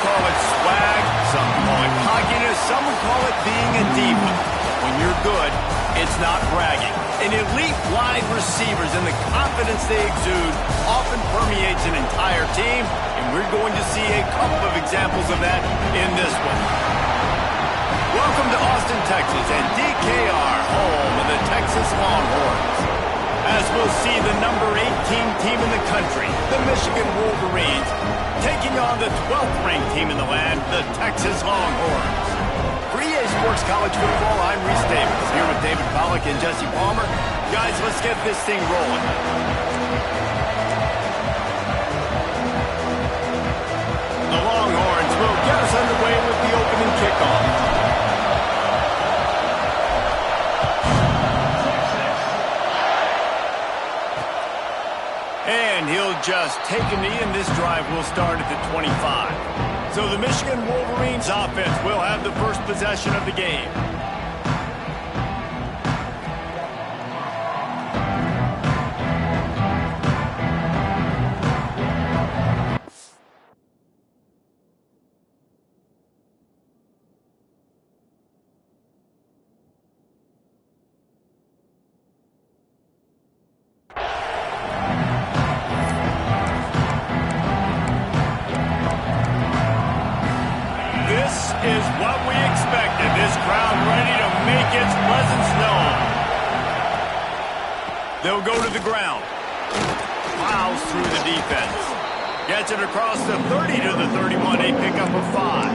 call it swag, some call it cockiness, some would call it being a diva. When you're good, it's not bragging. An elite wide receivers and the confidence they exude often permeates an entire team, and we're going to see a couple of examples of that in this one. Welcome to Austin, Texas, and DKR, home of the Texas Longhorns. As we'll see the number 18 team in the country, the Michigan Wolverines, taking on the 12th ranked team in the land, the Texas Longhorns. For EA Sports College Football, I'm Reese Davis, here with David Pollack and Jesse Palmer. Guys, let's get this thing rolling. The Longhorns will get us underway with the opening kickoff. And he'll just take a knee, and this drive will start at the 25. So the Michigan Wolverines offense will have the first possession of the game. Is what we expected. This crowd ready to make its presence known. They'll go to the ground. Plows through the defense. Gets it across the 30 to the 31, a pickup of 5.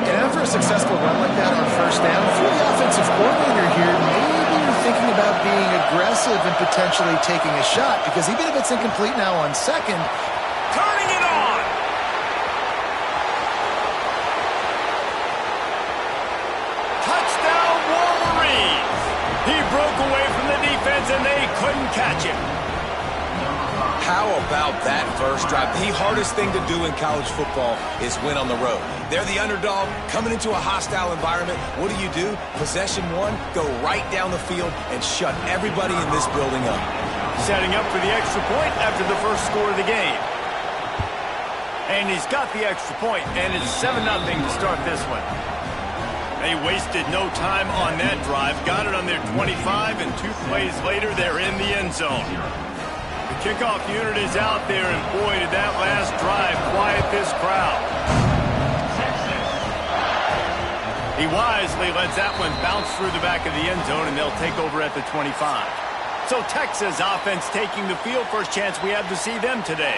And after a successful run like that on first down, if you're the offensive coordinator here, maybe you're thinking about being aggressive and potentially taking a shot, because even if it's incomplete now on second, turning it on. He broke away from the defense, and they couldn't catch him. How about that first drive? The hardest thing to do in college football is win on the road. They're the underdog, coming into a hostile environment. What do? Possession one, go right down the field and shut everybody in this building up. Setting up for the extra point after the first score of the game. And he's got the extra point, and it's 7-0 to start this one. They wasted no time on that drive. Got it on their 25, and 2 plays later, they're in the end zone. The kickoff unit is out there, and boy, did that last drive quiet this crowd. He wisely lets that one bounce through the back of the end zone, and they'll take over at the 25. So Texas offense taking the field. First chance we have to see them today.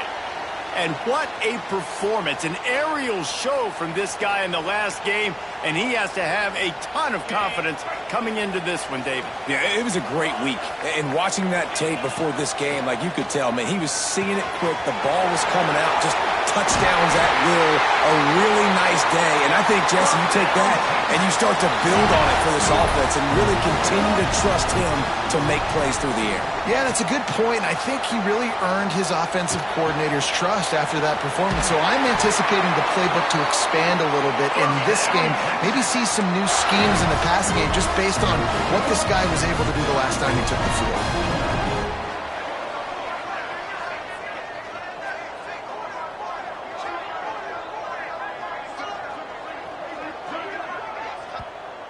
And what a performance, an aerial show from this guy in the last game, and he has to have a ton of confidence coming into this one, David. Yeah, it was a great week. And watching that tape before this game, like you could tell, man, he was seeing it quick. The ball was coming out, just touchdowns at will. A really nice day. And I think, Jesse, you take that and you start to build on it for this offense and really continue to trust him to make plays through the air. Yeah, that's a good point. I think he really earned his offensive coordinator's trust after that performance. So I'm anticipating the playbook to expand a little bit in this game. Maybe see some new schemes in the passing game just based on what this guy was able to do the last time he took the field.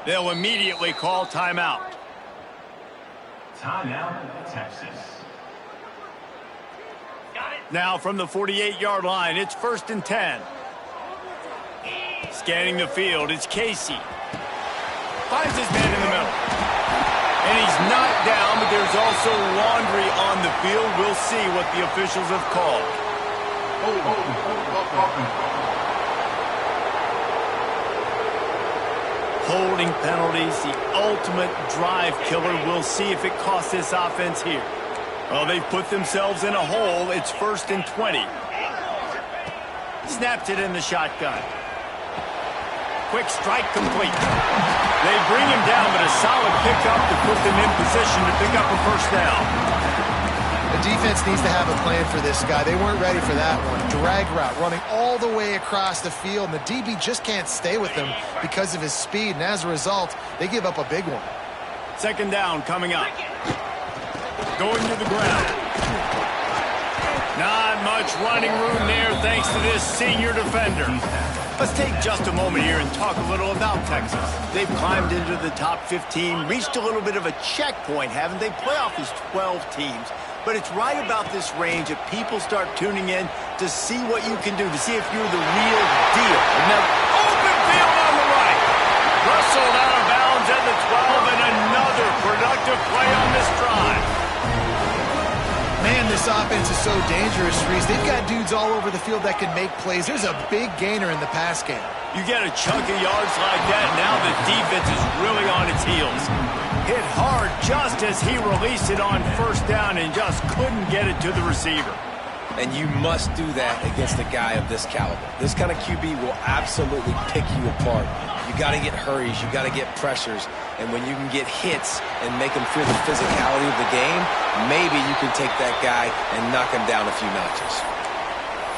They'll immediately call timeout. Timeout, Texas. Now from the 48-yard line, it's 1st and 10. Scanning the field, it's Casey. Finds his man in the middle. And he's knocked down, but there's also laundry on the field. We'll see what the officials have called. Holding penalties, the ultimate drive killer. We'll see if it costs this offense here. Well, they've put themselves in a hole. It's 1st and 20. Snapped it in the shotgun. Quick strike complete. They bring him down, but a solid pickup to put them in position to pick up a first down. The defense needs to have a plan for this guy. They weren't ready for that one. Drag route, running all the way across the field, and the DB just can't stay with him because of his speed, and as a result, they give up a big one. 2nd down coming up. Going to the ground. Not much running room there thanks to this senior defender. Let's take just a moment here and talk a little about Texas. They've climbed into the top 15, reached a little bit of a checkpoint, haven't they? Playoff is 12 teams. But it's right about this range that people start tuning in to see what you can do, to see if you're the real deal. And now, open field on the right. Rustled out of bounds at the 12, and another productive play on this drive. Man, this offense is so dangerous, Reese. They've got dudes all over the field that can make plays. There's a big gainer in the pass game. You get a chunk of yards like that, now the defense is really on its heels. Hit hard just as he released it on first down and just couldn't get it to the receiver. And you must do that against a guy of this caliber. This kind of QB will absolutely pick you apart. You got to get hurries, you got to get pressures, and when you can get hits and make him feel the physicality of the game, maybe you can take that guy and knock him down a few notches.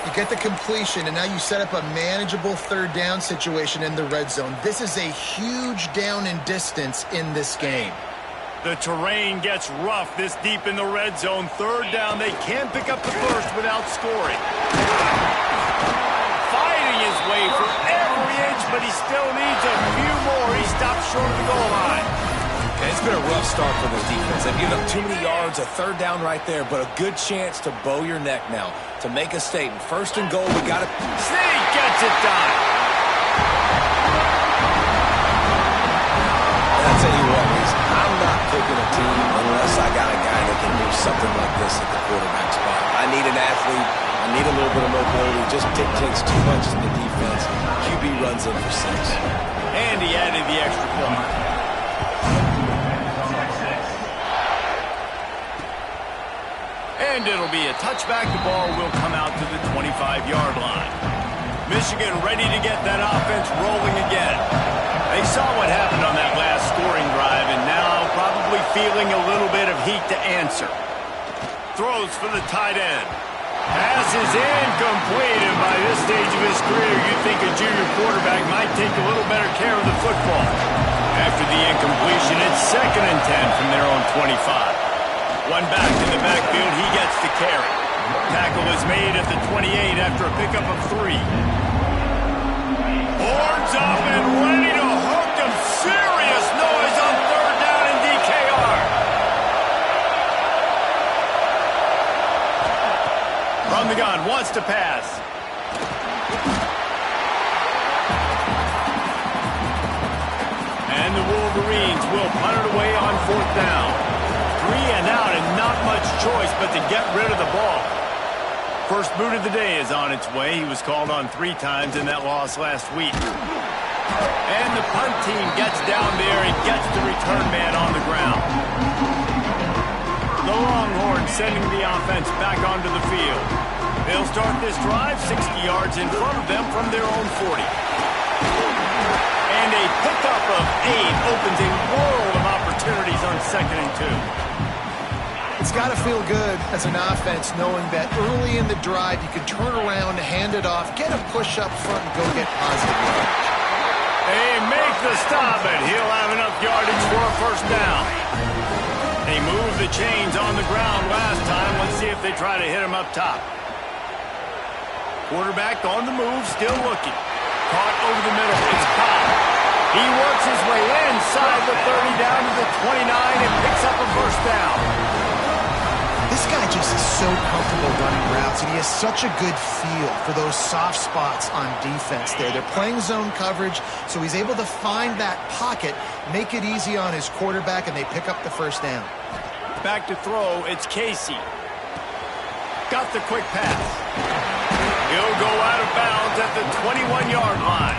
You get the completion, and now you set up a manageable third down situation in the red zone. This is a huge down in distance in this game. The terrain gets rough this deep in the red zone. Third down, they can't pick up the first without scoring. Fighting his way for every inch, but he still needs a few more. He stops short of the goal line. And it's been a rough start for this defense. They've given up too many yards, a third down right there, but a good chance to bow your neck now, to make a statement. First and goal, we got it. Snead gets it done. And I'll tell you what, Reese, I'm not picking a team unless I got a guy that can do something like this at the quarterback spot. I need an athlete. I need a little bit of mobility. Just dictates too much to the defense. QB runs in for 6. And he added the extra point. And it'll be a touchback. The ball will come out to the 25-yard line. Michigan ready to get that offense rolling again. They saw what happened on that last scoring drive, and now probably feeling a little bit of heat to answer. Throws for the tight end. Pass is incomplete, and by this stage of his career, you'd think a junior quarterback might take a little better care of the football. After the incompletion, it's 2nd and 10 from their own 25. One back in the backfield, he gets the carry. Tackle is made at the 28 after a pickup of 3. Horns up and ready to hook him. Serious noise on third down in DKR. From the gun, wants to pass. And the Wolverines will punt it away on 4th down. 3 and out, and not much choice but to get rid of the ball. First boot of the day is on its way. He was called on 3 times in that loss last week. And the punt team gets down there and gets the return man on the ground. The Longhorns sending the offense back onto the field. They'll start this drive 60 yards in front of them from their own 40. And a pickup of 8 opens a world of opportunities on 2nd and 2. It's got to feel good as an offense knowing that early in the drive you can turn around, hand it off, get a push up front, and go get positive yards. They make the stop, and he'll have enough yardage for a first down. They moved the chains on the ground last time. Let's see if they try to hit him up top. Quarterback on the move, still looking. Caught over the middle. It's Cobb. He works his way inside the 30 down to the 29 and picks up a first down. This guy just is so comfortable running routes, and he has such a good feel for those soft spots on defense there. They're playing zone coverage, so he's able to find that pocket, make it easy on his quarterback, and they pick up the first down. Back to throw, it's Casey. Got the quick pass. He'll go out of bounds at the 21-yard line.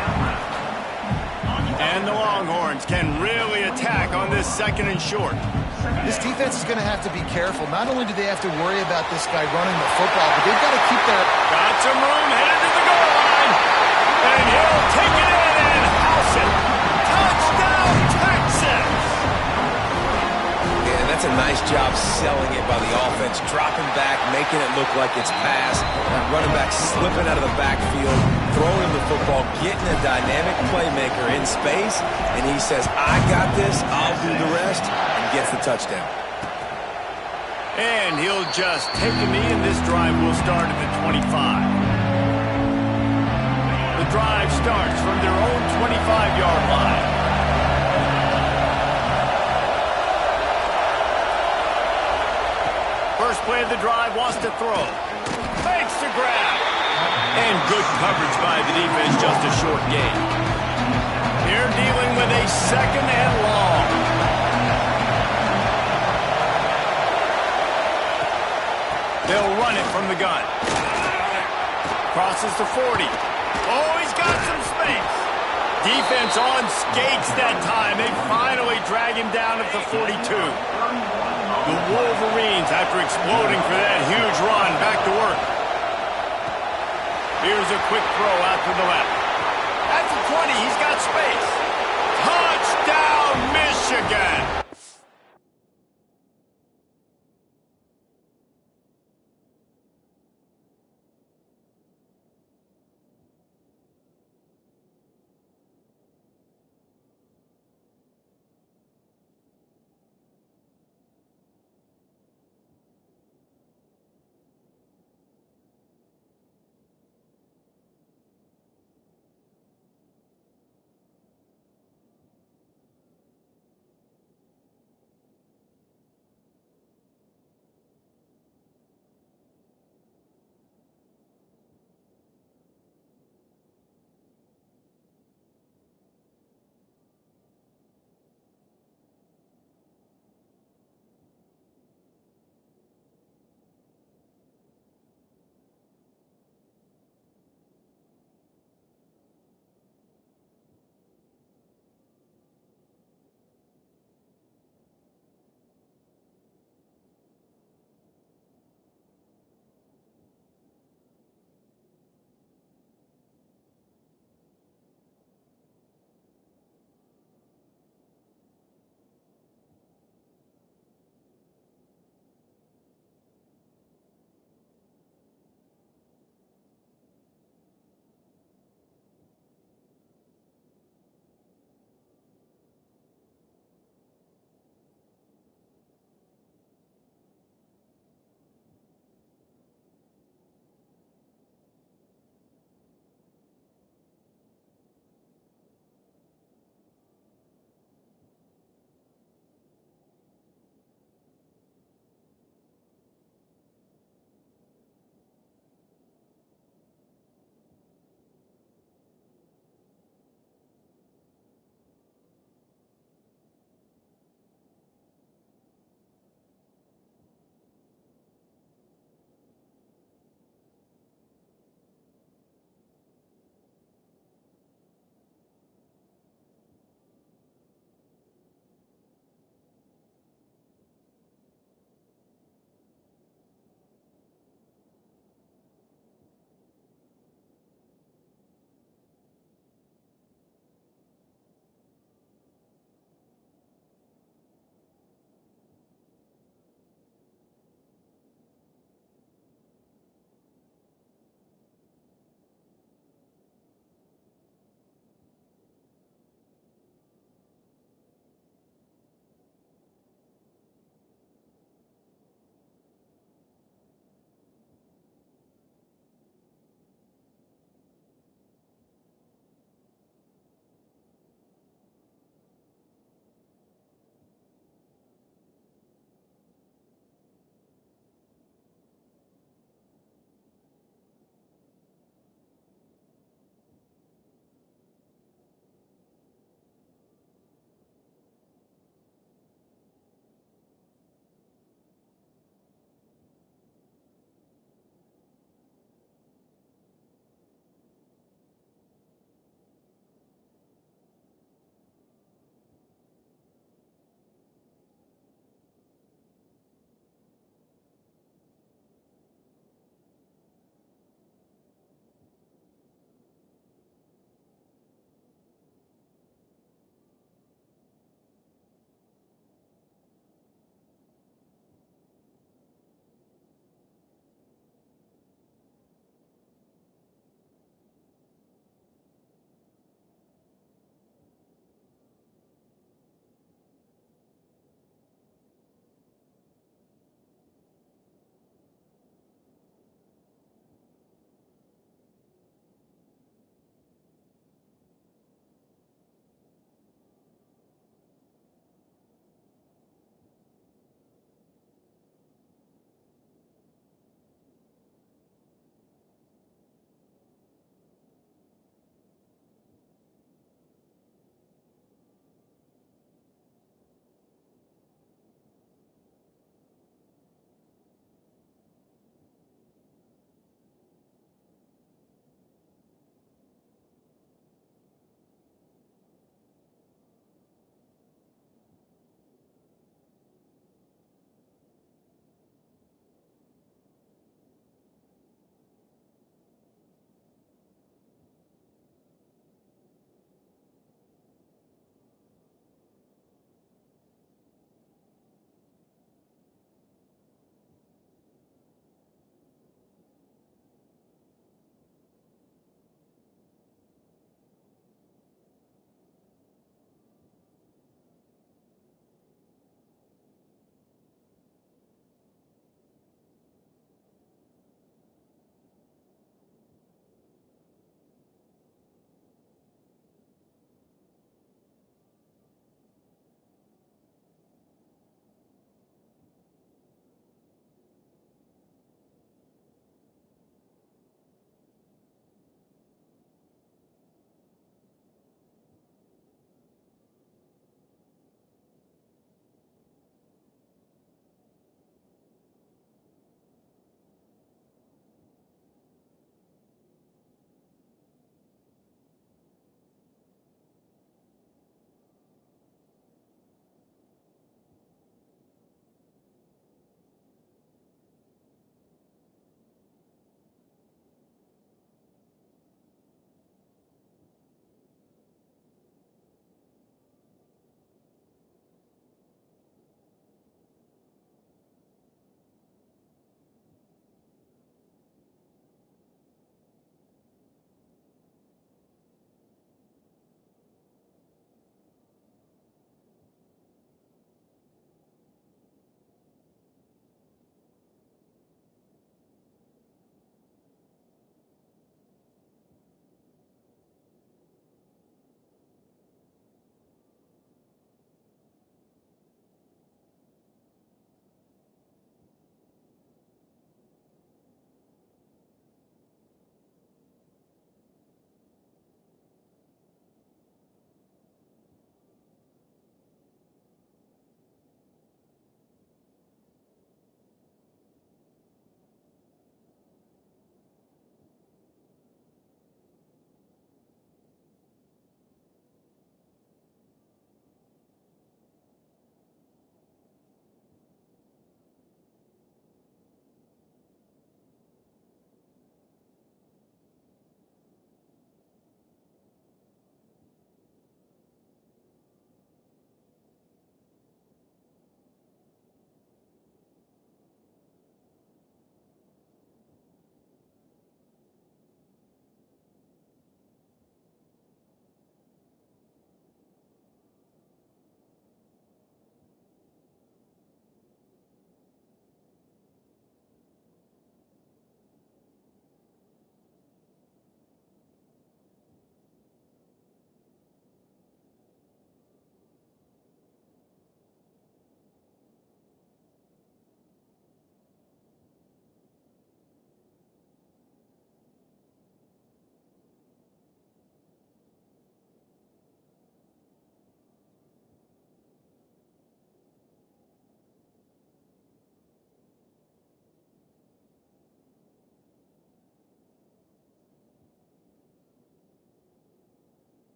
And the Longhorns can really attack on this 2nd and short. This defense is going to have to be careful. Not only do they have to worry about this guy running the football, but they've got to keep their... Got some room, headed to the goal line. And he'll take it in and house it. Touchdown, Texas! Yeah, that's a nice job selling it by the offense. Dropping back, making it look like it's pass. That running back slipping out of the backfield, throwing the football, getting a dynamic playmaker in space, and he says, I got this, I'll do the rest. Gets the touchdown. And he'll just take a knee, and this drive will start at the 25. The drive starts from their own 25-yard line. First play of the drive, wants to throw. Fakes to grab. And good coverage by the defense, just a short gain. They're dealing with a second and long. They'll run it from the gun. Crosses to 40. Oh, he's got some space. Defense on skates that time. They finally drag him down at the 42. The Wolverines, after exploding for that huge run, back to work. Here's a quick throw out to the left. At the 20, he's got space. Touchdown, Michigan!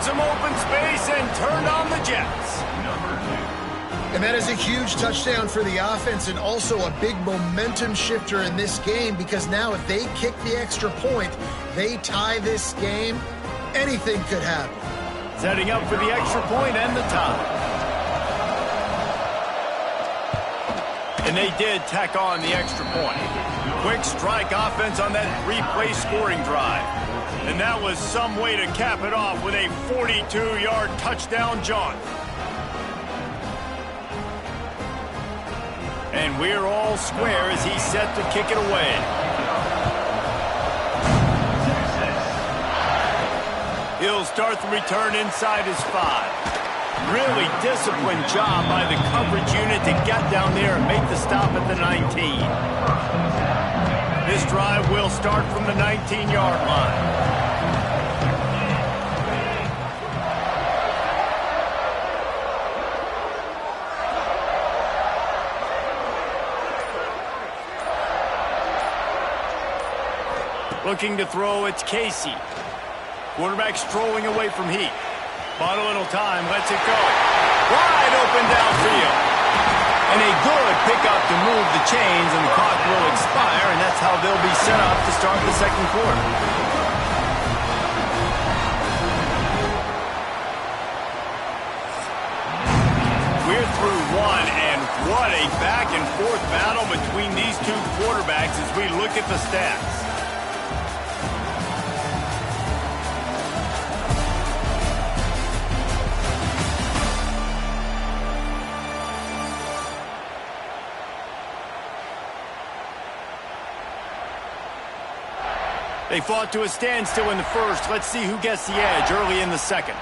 found some open space and turned on the Jets. And that is a huge touchdown for the offense and also a big momentum shifter in this game, because now if they kick the extra point, they tie this game, anything could happen. Setting up for the extra point and the tie. And they did tack on the extra point. Quick strike offense on that three-play scoring drive. And that was some way to cap it off with a 42-yard touchdown jaunt. And we're all square as he's set to kick it away. He'll start the return inside his 5. Really disciplined job by the coverage unit to get down there and make the stop at the 19. This drive will start from the 19-yard line. Looking to throw, it's Casey. Quarterback strolling away from Heat. Bought a little time, lets it go. Wide open downfield. And a good pickup to move the chains, and the clock will expire, and that's how they'll be set up to start the second quarter. We're through one, and what a back-and-forth battle between these two quarterbacks as we look at the stats. They fought to a standstill in the first. Let's see who gets the edge early in the second.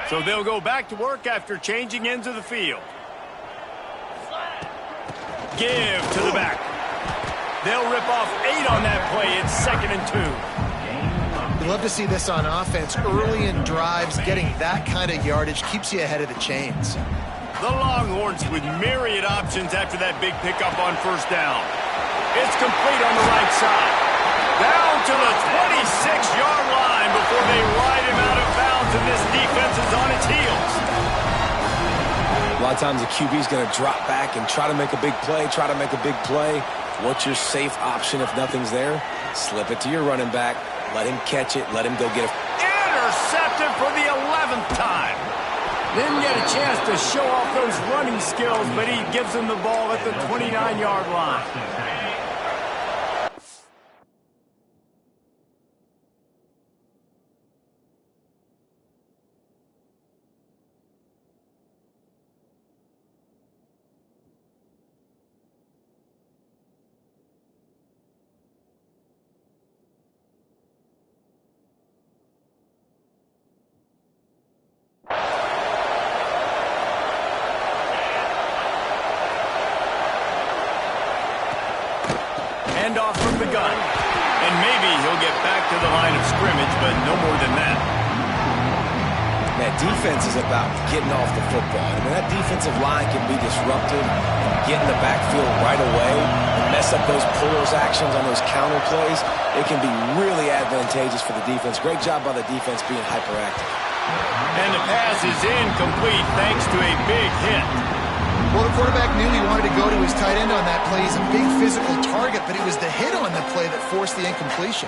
So they'll go back to work after changing ends of the field. Give to the back. They'll rip off 8 on that play. It's 2nd and 2. You love to see this on offense. Early in drives, getting that kind of yardage keeps you ahead of the chains. The Longhorns with myriad options after that big pickup on first down. It's complete on the right side. Down to the 26-yard line before they ride him out of bounds, and this defense is on its heels. A lot of times the QB is going to drop back and try to make a big play, What's your safe option if nothing's there? Slip it to your running back. Let him catch it. Let him go get it. Intercepted for the 11th time. Didn't get a chance to show off those running skills, but he gives him the ball at the 29-yard line. Handoff from the gun. And maybe he'll get back to the line of scrimmage, but no more than that. Man, defense is about getting off the football. And when that defensive line can be disrupted and get in the backfield right away and mess up those pullers actions on those counter plays, it can be really advantageous for the defense. Great job by the defense being hyperactive. And the pass is incomplete thanks to a big hit. Well, the quarterback knew he wanted to go to his tight end on that play. He's a big physical target, but it was the hit on the play that forced the incompletion.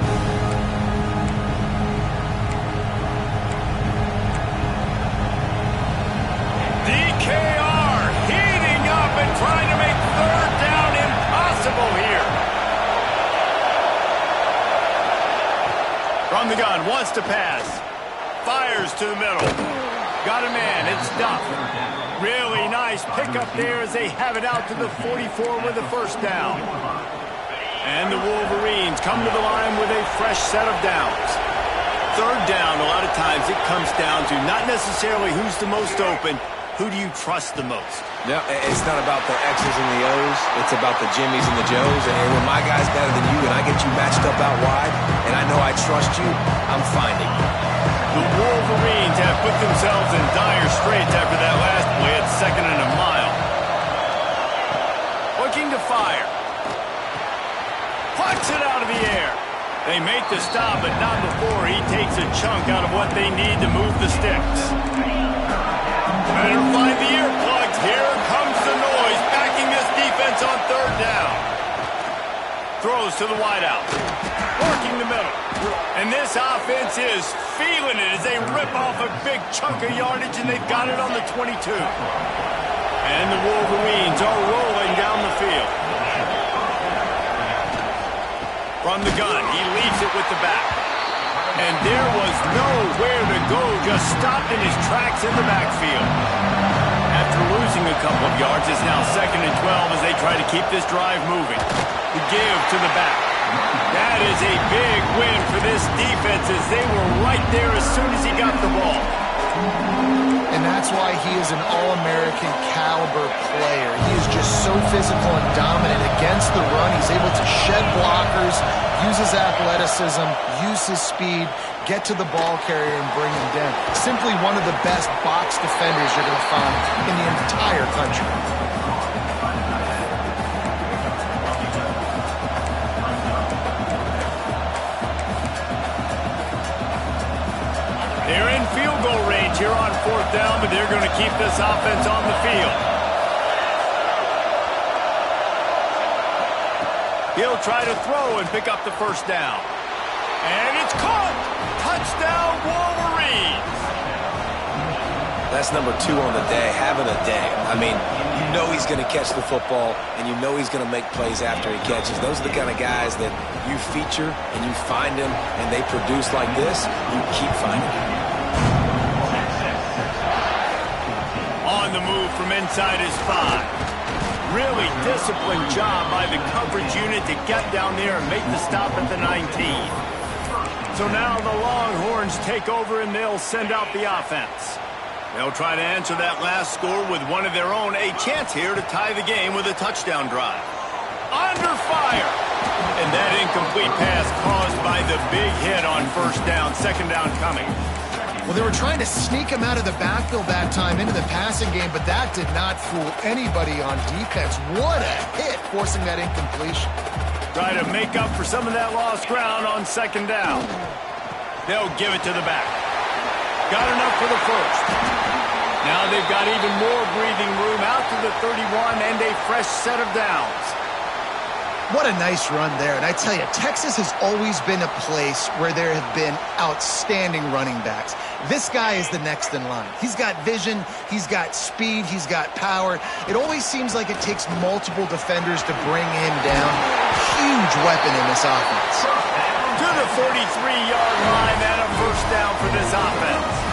DKR heating up and trying to make third down impossible here. From the gun, wants to pass. Fires to the middle. Got a man, it's Duff. Really nice pickup there as they have it out to the 44 with a first down. And the Wolverines come to the line with a fresh set of downs. Third down, a lot of times it comes down to not necessarily who's the most open, who do you trust the most? Yeah, it's not about the X's and the O's. It's about the Jimmies and the Joes. And when my guy's better than you and I get you matched up out wide and I know I trust you, I'm finding you. The Wolverines have put themselves in dire straits after that last play at 2nd and a mile. Looking to fire. Puts it out of the air. They make the stop, but not before he takes a chunk out of what they need to move the sticks. Better find the earplugs. Here comes the noise, backing this defense on third down. Throws to the wideout. Working the middle. And this offense is feeling it as they rip off a big chunk of yardage, and they've got it on the 22. And the Wolverines are rolling down the field. From the gun, he leaves it with the back. And there was nowhere to go, just stopped in his tracks in the backfield. After losing a couple of yards, it's now 2nd and 12 as they try to keep this drive moving. The give to the back. That is a big win for this defense as they were right there as soon as he got the ball. And that's why he is an All-American caliber player. He is just so physical and dominant against the run. He's able to shed blockers, use his athleticism, use his speed, get to the ball carrier and bring him down. Simply one of the best box defenders you're going to find in the entire country. They're in field goal range here on 4th down, but they're going to keep this offense on the field. He'll try to throw and pick up the first down. And it's caught! Touchdown, Wolverines! That's number 2 on the day, having a day. I mean, you know he's going to catch the football, and you know he's going to make plays after he catches. Those are the kind of guys that you feature, and you find them, and they produce like this, you keep finding them. On the move from inside his 5. Really disciplined job by the coverage unit to get down there and make the stop at the 19. So now the Longhorns take over and they'll send out the offense. They'll try to answer that last score with one of their own, a chance here to tie the game with a touchdown drive. Under fire! And that incomplete pass caused by the big hit on first down, 2nd down coming. Well, they were trying to sneak him out of the backfield that time into the passing game, but that did not fool anybody on defense. What a hit, forcing that incompletion. Try to make up for some of that lost ground on 2nd down. They'll give it to the back. Got enough for the first. Now they've got even more breathing room out to the 31 and a fresh set of downs. What a nice run there. And I tell you, Texas has always been a place where there have been outstanding running backs. This guy is the next in line. He's got vision, he's got speed, he's got power. It always seems like it takes multiple defenders to bring him down. Huge weapon in this offense. To the 43-yard line and a first down for this offense.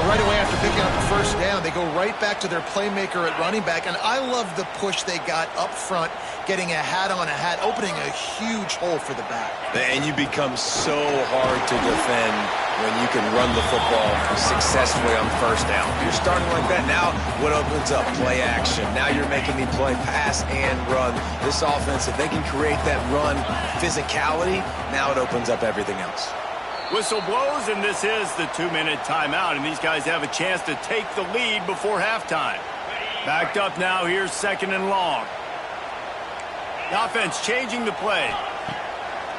Right away after picking up the first down, they go right back to their playmaker at running back, and I love the push they got up front, getting a hat on a hat, opening a huge hole for the back. And you become so hard to defend when you can run the football successfully on first down. You're starting like that. Now what opens up? Play action. Now you're making me play pass and run. This offense, if they can create that run physicality, now it opens up everything else. Whistle blows, and this is the 2-minute timeout, and these guys have a chance to take the lead before halftime. Backed up now, here's 2nd and long. The offense changing the play.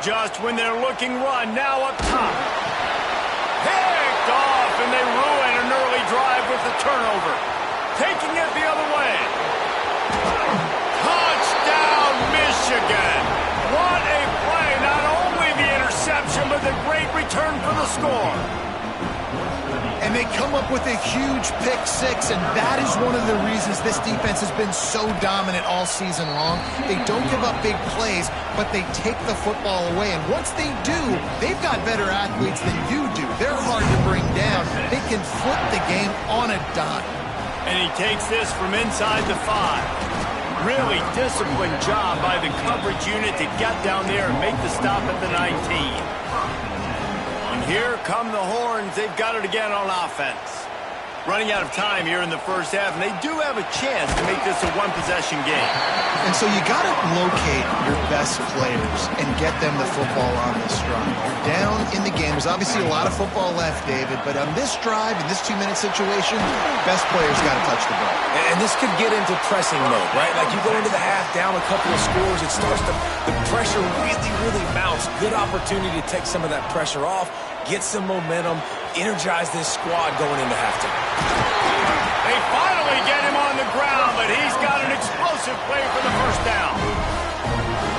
Just when they're looking run, now up top. Picked off, and they ruin an early drive with the turnover. Taking it the other way. Touchdown, Michigan. What a play. Not only the interception, but the great return for the score. And they come up with a huge pick six, and that is one of the reasons this defense has been so dominant all season long. They don't give up big plays, but they take the football away. And once they do, they've got better athletes than you do. They're hard to bring down. They can flip the game on a dime. And he takes this from inside the 5. Really disciplined job by the coverage unit to get down there and make the stop at the 19. And here come the horns. They've got it again on offense. Running out of time here in the first half, and they do have a chance to make this a one-possession game. And so you got to locate your best players and get them the football on this drive. You're down in the game. There's obviously a lot of football left, David, but on this drive, in this 2-minute situation, best players got to touch the ball. And this could get into pressing mode, right? Like you go into the half down a couple of scores, it starts to, the pressure really mounts. Good opportunity to take some of that pressure off, get some momentum, energize this squad going into halftime. They finally get him on the ground, but he's got an explosive play for the first down.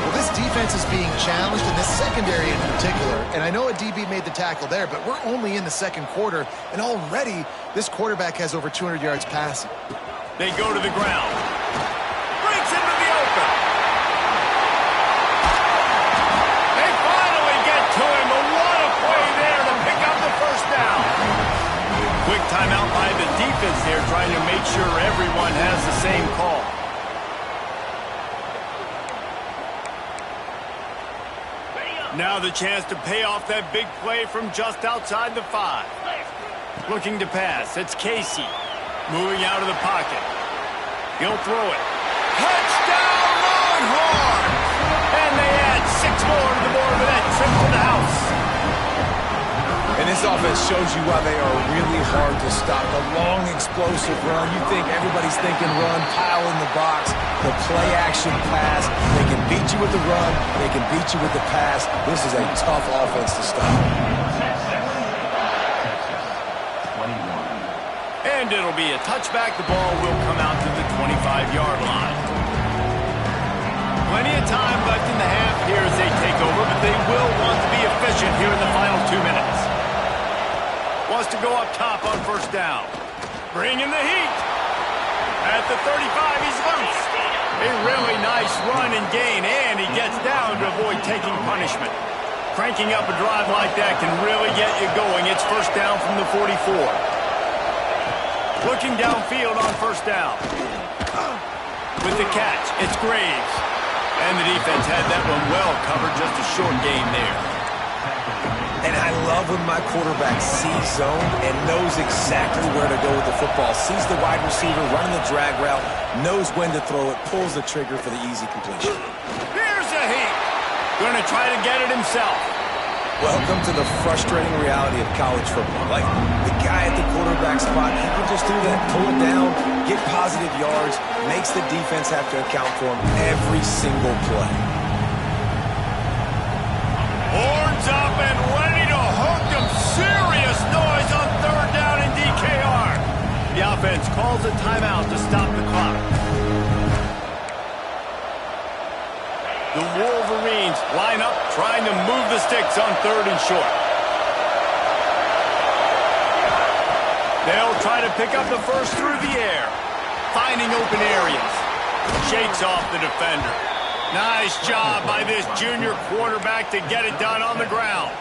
Well, this defense is being challenged in this secondary in particular, and I know a DB made the tackle there, but we're only in the second quarter, and already this quarterback has over 200 yards passing. They go to the ground. Breaks into the open. They finally get to him, but what a play there to pick up the first down. Quick timeout by the defense there, trying to make sure everyone has the same call. Now the chance to pay off that big play from just outside the 5. Looking to pass. It's Casey. Moving out of the pocket. He'll throw it. Touchdown, Longhorns! And they add 6 more to the board with that trip to the house. And this offense shows you why they are really hard to stop. The long, explosive run. You think everybody's thinking run, pile in the box. The play-action pass. They can beat you with the run. They can beat you with the pass. This is a tough offense to stop. And it'll be a touchback. The ball will come out to the 25-yard line. Plenty of time left in the half here as they take over, but they will want to be efficient here in the final 2 minutes. Wants to go up top on first down. Bringing the heat. At the 35, he's loose. A really nice run and gain, and he gets down to avoid taking punishment. Cranking up a drive like that can really get you going. It's first down from the 44. Looking downfield on first down. With the catch, it's Graves. And the defense had that one well covered, just a short gain there. And I love when my quarterback sees zone and knows exactly where to go with the football. Sees the wide receiver running the drag route, knows when to throw it, pulls the trigger for the easy completion. Here's a heat. Going to try to get it himself. Welcome to the frustrating reality of college football. Like, the guy at the quarterback spot, he can just do that, pull it down, get positive yards, makes the defense have to account for him every single play. Horns up and ready to hook them. Serious noise on third down in DKR. The offense calls a timeout to stop the clock. The Wolverines line up, trying to move the sticks on third and short. They'll try to pick up the first through the air. Finding open areas. Shakes off the defender. Nice job by this junior quarterback to get it done on the ground.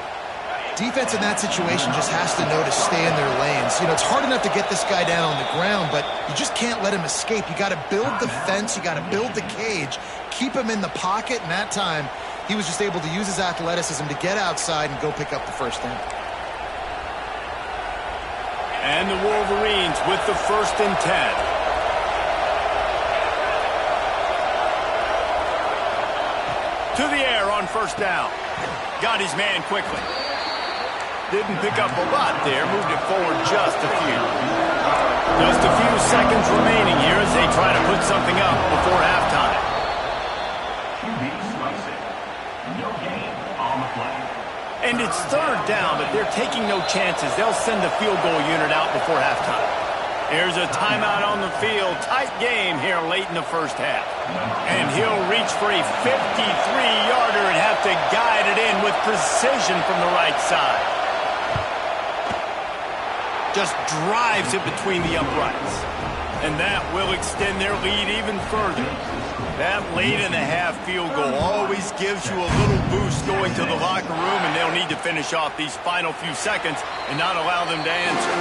Defense in that situation just has to know to stay in their lanes. You know, it's hard enough to get this guy down on the ground, but you just can't let him escape. You got to build the fence. You got to build the cage. Keep him in the pocket, and that time he was just able to use his athleticism to get outside and go pick up the first down. And the Wolverines with the 1st and 10. To the air on first down. Got his man quickly. Didn't pick up a lot there, moved it forward just a few. Just a few seconds remaining here as they try to put something up before halftime. And it's third down, but they're taking no chances. They'll send the field goal unit out before halftime. Here's a timeout on the field. Tight game here late in the first half. And he'll reach for a 53-yarder and have to guide it in with precision from the right side. Just drives it between the uprights. And that will extend their lead even further. That late-in-the-half field goal always gives you a little boost going to the locker room, and they'll need to finish off these final few seconds and not allow them to answer.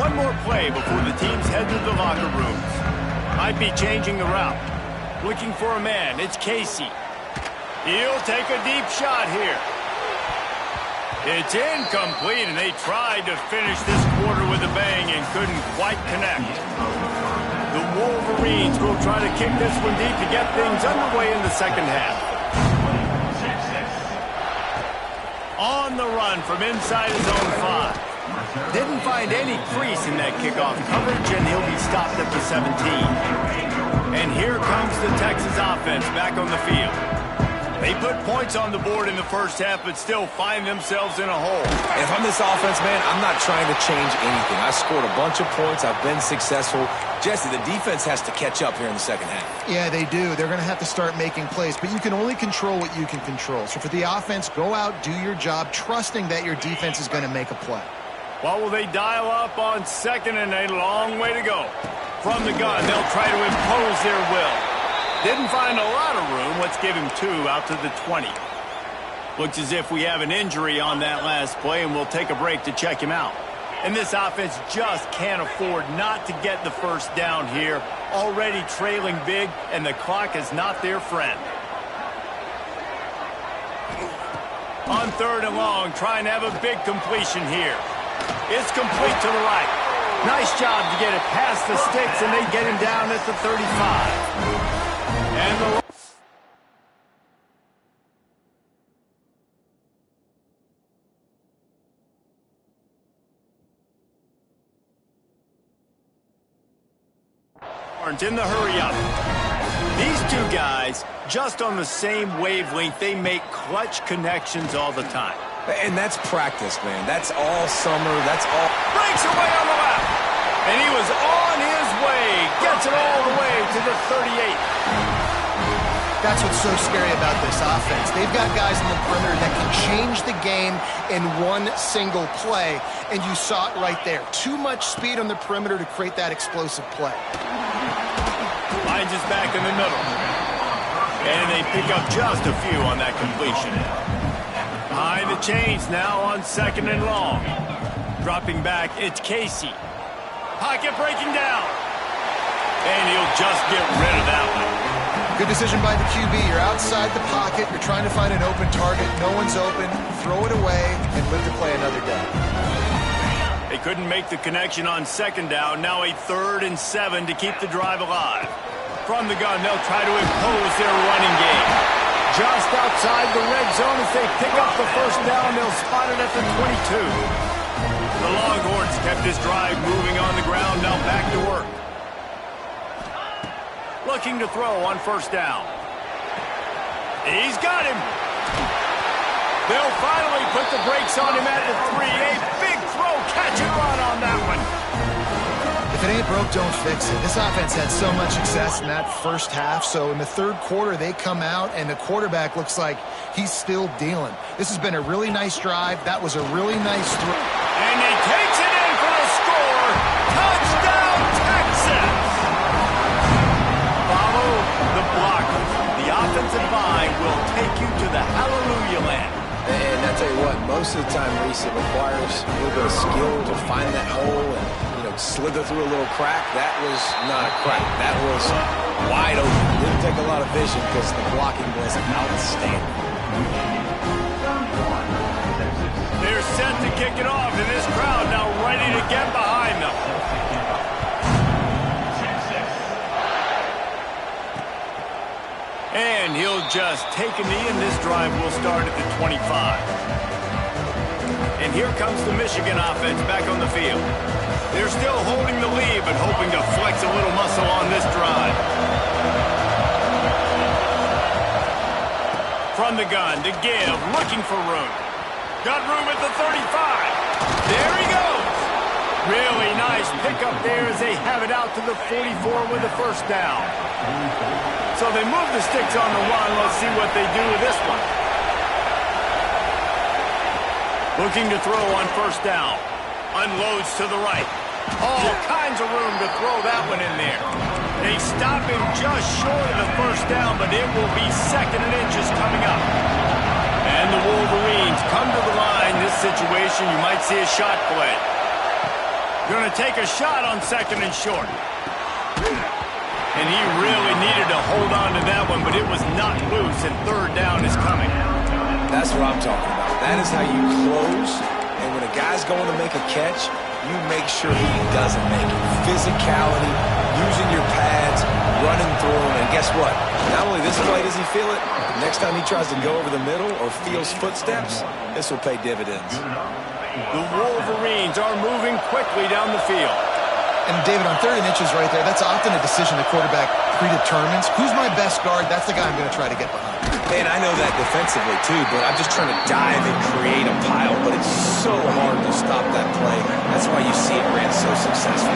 One more play before the teams head to the locker rooms. Might be changing the route. Looking for a man. It's Casey. He'll take a deep shot here. It's incomplete, and they tried to finish this quarter with a bang and couldn't quite connect. The Wolverines will try to kick this one deep to get things underway in the second half. On the run from inside his own 5. Didn't find any crease in that kickoff coverage, and he'll be stopped at the 17. And here comes the Texas offense back on the field. They put points on the board in the first half, but still find themselves in a hole. If I'm this offense, man, I'm not trying to change anything. I scored a bunch of points. I've been successful. Jesse, the defense has to catch up here in the second half. Yeah, they do. They're going to have to start making plays, but you can only control what you can control. So for the offense, go out, do your job, trusting that your defense is going to make a play. Well, will they dial up on second and a long way to go? From the gun, they'll try to impose their will. Didn't find a lot of room. Let's give him 2 out to the 20. Looks as if we have an injury on that last play, and we'll take a break to check him out. And this offense just can't afford not to get the first down here. Already trailing big, and the clock is not their friend. On third and long, trying to have a big completion here. It's complete to the right. Nice job to get it past the sticks, and they get him down at the 35. And the in the hurry-up. These two guys, just on the same wavelength, they make clutch connections all the time. And that's practice, man. That's all summer. That's all. Breaks away on the left. And he was on his way. Gets it all the way to the 38. That's what's so scary about this offense. They've got guys in the perimeter that can change the game in one single play, and you saw it right there. Too much speed on the perimeter to create that explosive play. Finds his back in the middle. And they pick up just a few on that completion. Behind the chains now on second and long. Dropping back, it's Casey. Pocket breaking down. And he'll just get rid of that one. Good decision by the QB. You're outside the pocket. You're trying to find an open target. No one's open. Throw it away and live to play another day. They couldn't make the connection on second down. Now a 3rd and 7 to keep the drive alive. From the gun, they'll try to impose their running game. Just outside the red zone as they pick up the first down. They'll spot it at the 22. The Longhorns kept this drive moving on the ground. Now back to work. Looking to throw on first down. He's got him. They'll finally put the brakes on him at the 3. A big throw, catch and run on that one. If it ain't broke, don't fix it. This offense had so much success in that first half, so in the third quarter they come out and the quarterback looks like he's still dealing. This has been a really nice drive. That was a really nice throw. And he takes it in for the score. Touchdown, Texas! Follow the block. The offensive line will take you to the hallelujah land. And I tell you what, most of the time, Reese, it requires a little bit of skill to find that hole and, slither through a little crack. That was not a crack. That was wide open. Didn't take a lot of vision because the blocking was outstanding. They're set to kick it off, and this crowd now ready to get behind them. And he'll just take a knee, and this drive will start at the 25. And here comes the Michigan offense back on the field. They're still holding the lead, but hoping to flex a little muscle on this drive. From the gun to give, looking for room. Got room at the 35. There he goes. Really nice pickup there as they have it out to the 44 with the first down. So they move the sticks on the run. Let's see what they do with this one. Looking to throw on first down. Unloads to the right. All kinds of room to throw that one in there. They stop him just short of the first down, but it will be 2nd and inches coming up. And the Wolverines come to the line. This situation, you might see a shot play. Going to take a shot on 2nd and short. And he really needed to hold on to that one, but it was not loose, and 3rd down is coming. That's what I'm talking about. That is how you close, and when a guy's going to make a catch, you make sure he doesn't make it. Physicality, using your pads, running through him, and guess what? Not only this play does he feel it, next time he tries to go over the middle or feels footsteps, this will pay dividends. The Wolverines are moving quickly down the field. And David, on 3rd and inches right there, that's often a decision the quarterback predetermines. Who's my best guard? That's the guy I'm going to try to get behind. And I know that defensively, too, but I'm just trying to dive and create a pile, but it's so hard to stop that play. That's why you see it ran so successful.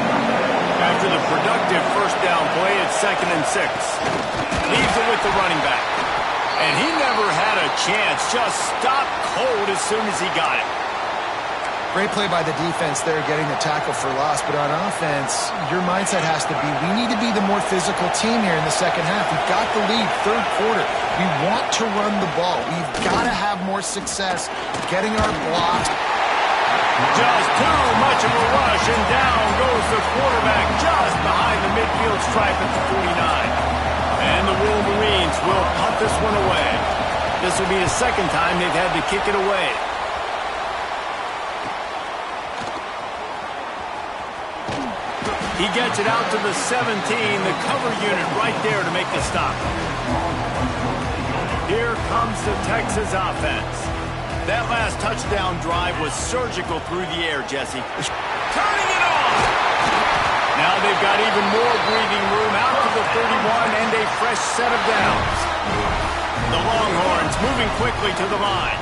After the productive first down play, it's 2nd and 6. Leaves it with the running back. And he never had a chance. Just stopped cold as soon as he got it. Great play by the defense there, getting the tackle for loss. But on offense, your mindset has to be, we need to be the more physical team here in the second half. We've got the lead, 3rd quarter. We want to run the ball. We've got to have more success getting our blocks. Just too much of a rush, and down goes the quarterback just behind the midfield stripe at the 49. And the Wolverines will punt this one away. This will be the 2nd time they've had to kick it away. He gets it out to the 17, the cover unit right there to make the stop. Here comes the Texas offense. That last touchdown drive was surgical through the air, Jesse. Turning it on! Now they've got even more breathing room out to the 31 and a fresh set of downs. The Longhorns moving quickly to the line.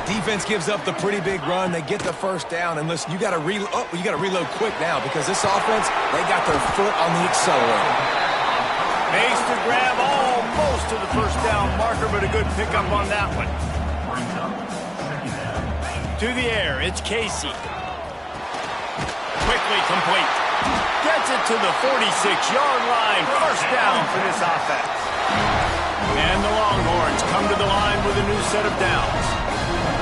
Defense gives up the pretty big run. They get the first down. And listen, you got to reload quick now because this offense, they got their foot on the accelerator. Makes the grab almost to the first down marker, but a good pickup on that one. To the air, it's Casey. Quickly complete. Gets it to the 46-yard line. First down for this offense. And the Longhorns come to the line with a new set of downs.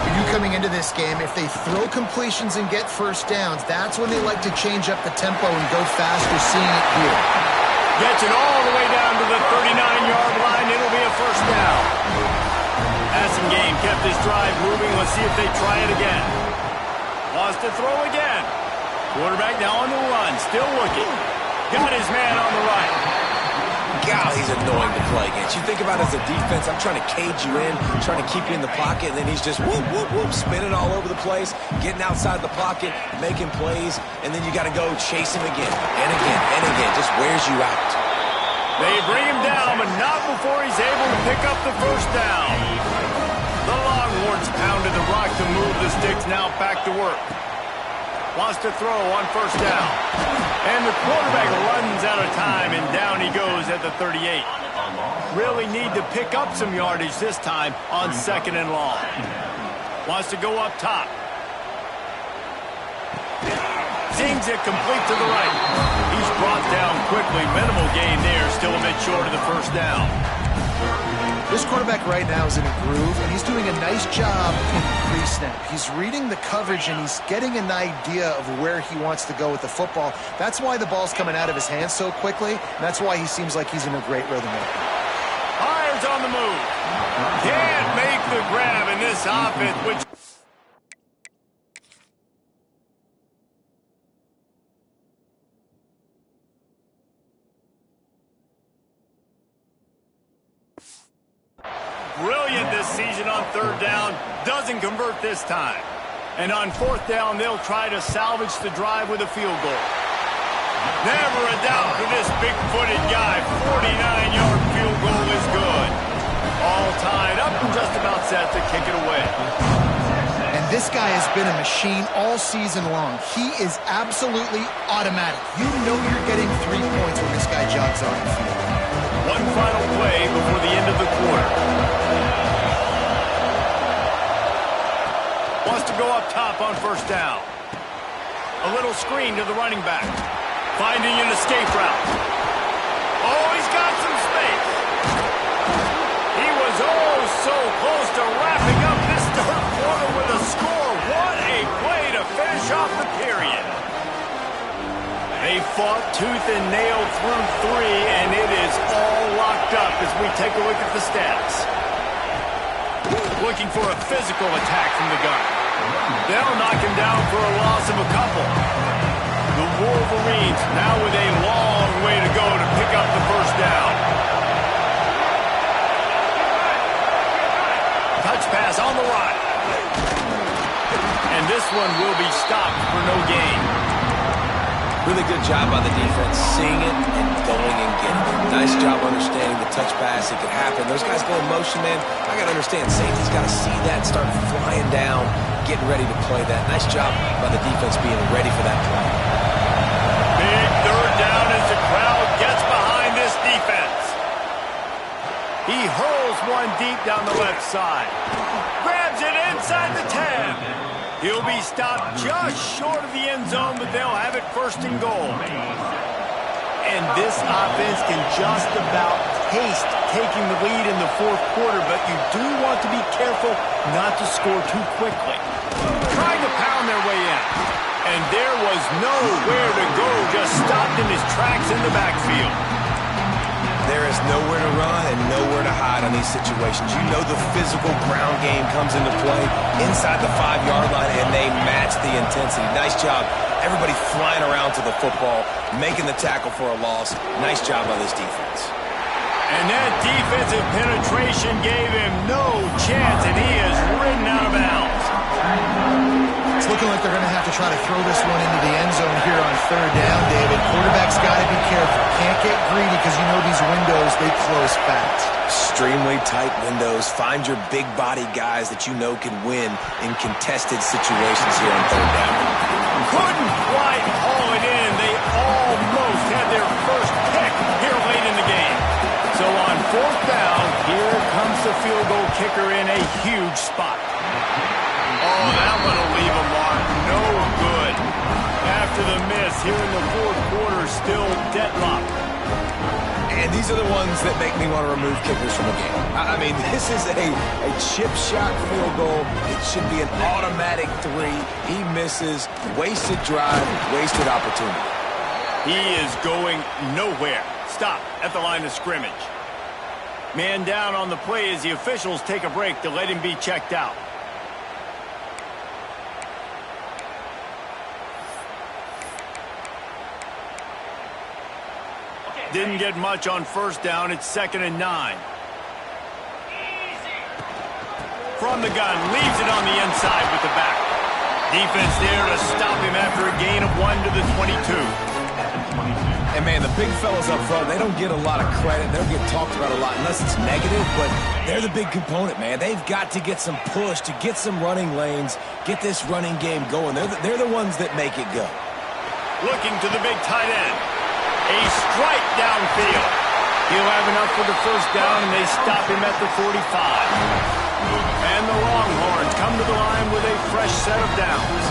For you coming into this game, if they throw completions and get first downs, that's when they like to change up the tempo and go fast. We're seeing it here. Gets it all the way down to the 39-yard line. It'll be a first down. Passing game kept this drive moving. Let's see if they try it again. Wants to throw again. Quarterback now on the run. Still looking. Got his man on the right. God, he's annoying to play against. You think about it as a defense, I'm trying to cage you in, trying to keep you in the pocket, and then he's just whoop, whoop, whoop, spinning all over the place, getting outside the pocket, making plays, and then you got to go chase him again and again and again. Just wears you out. They bring him down, but not before he's able to pick up the first down. The Longhorns pounded the rock to move the sticks, now back to work. Wants to throw on first down. And the quarterback runs out of time, and down he goes at the 38. Really need to pick up some yardage this time on 2nd and long. Wants to go up top. Zings it complete to the right. He's brought down quickly. Minimal gain there, still a bit short of the first down. This quarterback right now is in a groove, and he's doing a nice job in pre-snap. He's reading the coverage, and he's getting an idea of where he wants to go with the football. That's why the ball's coming out of his hands so quickly, and that's why he seems like he's in a great rhythm. Fires on the move. Can't make the grab in this offense, which... brilliant this season on third down. Doesn't convert this time. And on fourth down, they'll try to salvage the drive with a field goal. Never a doubt for this big-footed guy. 49-yard field goal is good. All tied up and just about set to kick it away. And this guy has been a machine all season long. He is absolutely automatic. You know you're getting 3 points when this guy jogs on the field. One final play before the end of the quarter. Wants to go up top on first down. A little screen to the running back. Finding an escape route. Oh, he's got some space. He was oh so close to wrapping up this third quarter with a score. What a play to finish off the period. They fought tooth and nail through 3, and it is all locked up as we take a look at the stats. Looking for a physical attack from the gun. They'll knock him down for a loss of a couple. The Wolverines now with a long way to go to pick up the first down. Touch pass on the right. And this one will be stopped for no gain. Really good job by the defense, seeing it and going and getting it. Nice job understanding the touch pass. It could happen. Those guys go in motion, man. I got to understand, safety's got to see that and start flying down, getting ready to play that. Nice job by the defense being ready for that play. Big third down as the crowd gets behind this defense. He hurls one deep down the left side. Grabs it inside the 10. He'll be stopped just short of the end zone, but they'll have it first and goal. And this offense can just about taste taking the lead in the fourth quarter, but you do want to be careful not to score too quickly. Trying to pound their way in. And there was nowhere to go, just stopped in his tracks in the backfield. There is nowhere to run and nowhere to hide on these situations. You know the physical ground game comes into play inside the 5-yard line, and they match the intensity. Nice job. Everybody flying around to the football, making the tackle for a loss. Nice job by this defense. And that defensive penetration gave him no chance, and he is ridden out of bounds. It's looking like they're going to have to try to throw this one into the end zone here on third down, David. Quarterback's got to be careful. Can't get greedy because you know these windows, they close fast. Extremely tight windows. Find your big body guys that you know can win in contested situations here on third down. Couldn't quite haul it in. They almost had their first pick here late in the game. So on fourth down, here comes the field goal kicker in a huge spot. Oh, that one will leave a mark. No good. After the miss here in the fourth quarter, still deadlocked. And these are the ones that make me want to remove kickers from the game. I mean, this is a chip shot field goal. It should be an automatic 3. He misses. Wasted drive, wasted opportunity. He is going nowhere. Stop at the line of scrimmage. Man down on the play as the officials take a break to let him be checked out. Didn't get much on first down. It's 2nd and 9. From the gun, leaves it on the inside with the back. Defense there to stop him after a gain of 1 to the 22. And, man, the big fellas up front, they don't get a lot of credit. They don't get talked about a lot unless it's negative, but they're the big component, man. They've got to get some push, to get some running lanes, get this running game going. They're the ones that make it go. Looking to the big tight end. A strike downfield. He'll have enough for the first down, and they stop him at the 45. And the Longhorns come to the line with a fresh set of downs.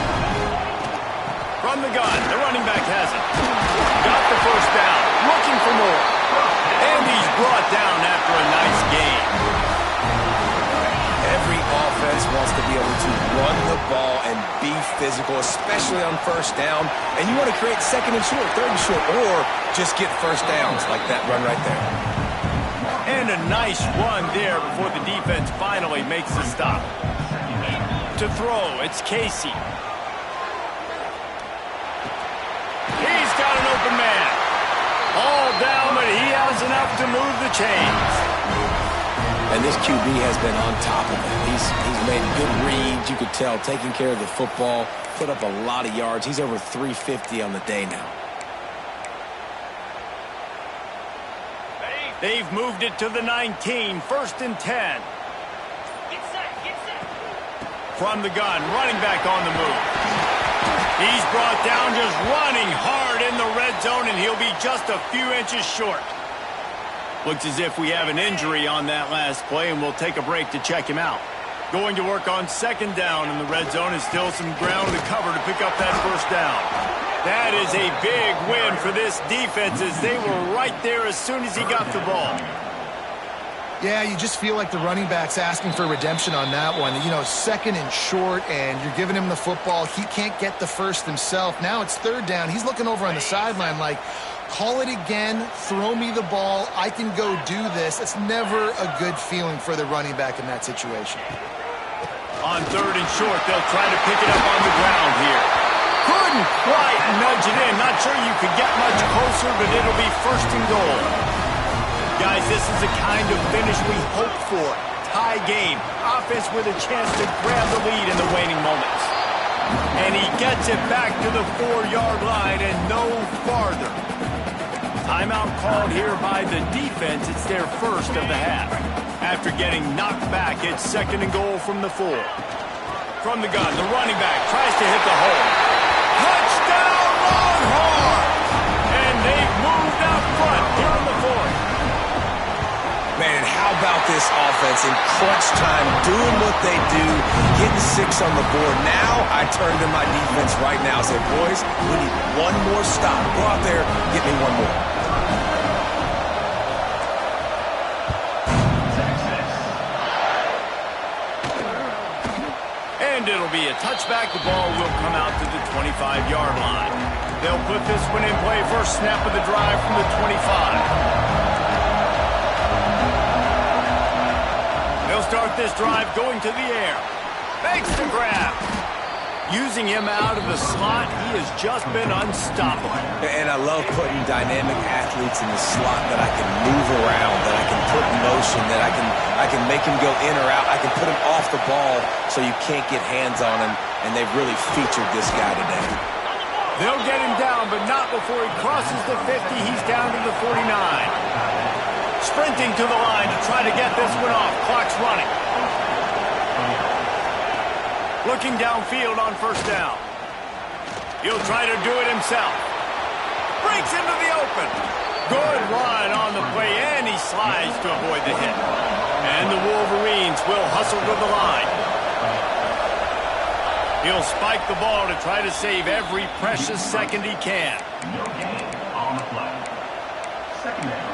From the gun, the running back has it. Got the first down, looking for more. And he's brought down after a nice gain. Every offense wants to be able to run the ball and be physical, especially on first down. And you want to create 2nd and short, 3rd and short, or just get first downs like that run right there. And a nice run there before the defense finally makes the stop. To throw, it's Casey. He's got an open man. All down, but he has enough to move the chains. And this QB has been on top of it. He's made good reads. You could tell, taking care of the football, put up a lot of yards. He's over 350 on the day now. They've moved it to the 19, 1st and 10. From the gun, running back on the move. He's brought down, just running hard in the red zone, and he'll be just a few inches short. Looks as if we have an injury on that last play, and we'll take a break to check him out. Going to work on 2nd down in the red zone, and still some ground to cover to pick up that 1st down. That is a big win for this defense, as they were right there as soon as he got the ball. Yeah, you just feel like the running back's asking for redemption on that one. You know, 2nd and short, and you're giving him the football. He can't get the 1st himself. Now it's 3rd down. He's looking over on the sideline like, call it again, throw me the ball, I can go do this. It's never a good feeling for the running back in that situation. On 3rd and short, they'll try to pick it up on the ground here. Couldn't quite nudge it in. Not sure you could get much closer, but it'll be 1st and goal. Guys, this is the kind of finish we hope for. Tie game. Offense with a chance to grab the lead in the waning moments. And he gets it back to the 4-yard line and no farther. Timeout called here by the defense. It's their 1st of the half. After getting knocked back, it's 2nd and goal from the 4. From the gun, the running back tries to hit the hole. Touchdown, Longhorn! And they've moved out front here in the 4th. Man, and how about this offense in crunch time, doing what they do, getting 6 on the board. Now I turn to my defense right now and say, boys, we need one more stop. Go out there, get me one more. And it'll be a touchback. The ball will come out to the 25-yard line. They'll put this one in play. First snap of the drive from the 25. They'll start this drive going to the air. Makes the grab. Using him out of the slot, he has just been unstoppable. And I love putting dynamic athletes in the slot that I can move around, that I can put in motion, that I can make him go in or out. I can put him off the ball so you can't get hands on him, and they've really featured this guy today. They'll get him down, but not before he crosses the 50. He's down to the 49. Sprinting to the line to try to get this one off. Clock's running. Looking downfield on 1st down. He'll try to do it himself. Breaks into the open. Good run on the play, and he slides to avoid the hit. And the Wolverines will hustle to the line. He'll spike the ball to try to save every precious second he can. No gain on the play. 2nd down.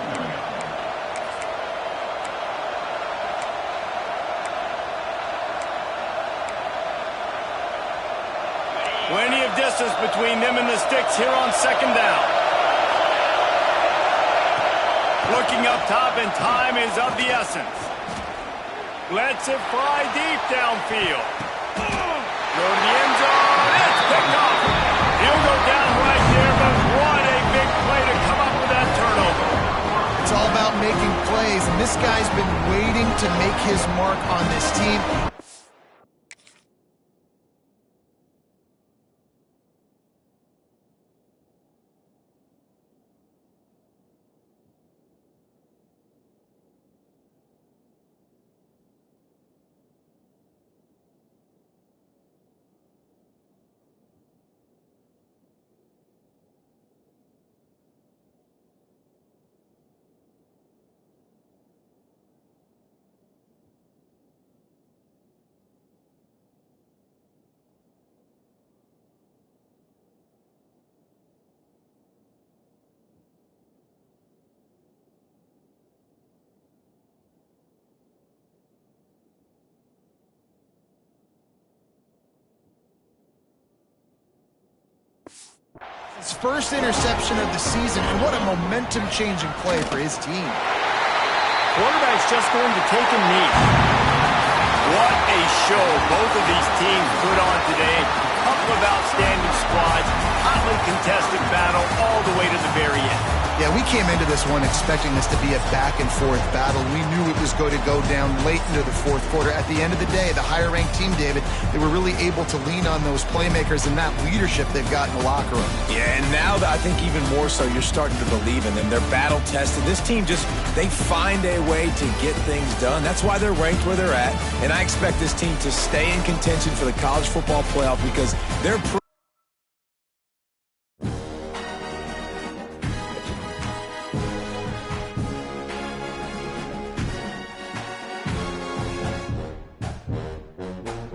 Plenty of distance between them and the sticks here on 2nd down. Looking up top, and time is of the essence. Lets it fly deep downfield. Go to the end zone. It's picked off. He'll go down right there, but what a big play to come up with that turnover. It's all about making plays, and this guy's been waiting to make his mark on this team. His first interception of the season, and what a momentum-changing play for his team. Quarterback's just going to take a knee. What a show both of these teams put on today. Couple of outstanding squads, hotly contested battle all the way to the very end. Yeah, we came into this one expecting this to be a back-and-forth battle. We knew it was going to go down late into the fourth quarter. At the end of the day, the higher-ranked team, David, they were really able to lean on those playmakers and that leadership they've got in the locker room. Yeah, and now I think even more so, you're starting to believe in them. They're battle-tested. This team they find a way to get things done. That's why they're ranked where they're at. And I expect this team to stay in contention for the college football playoff because they're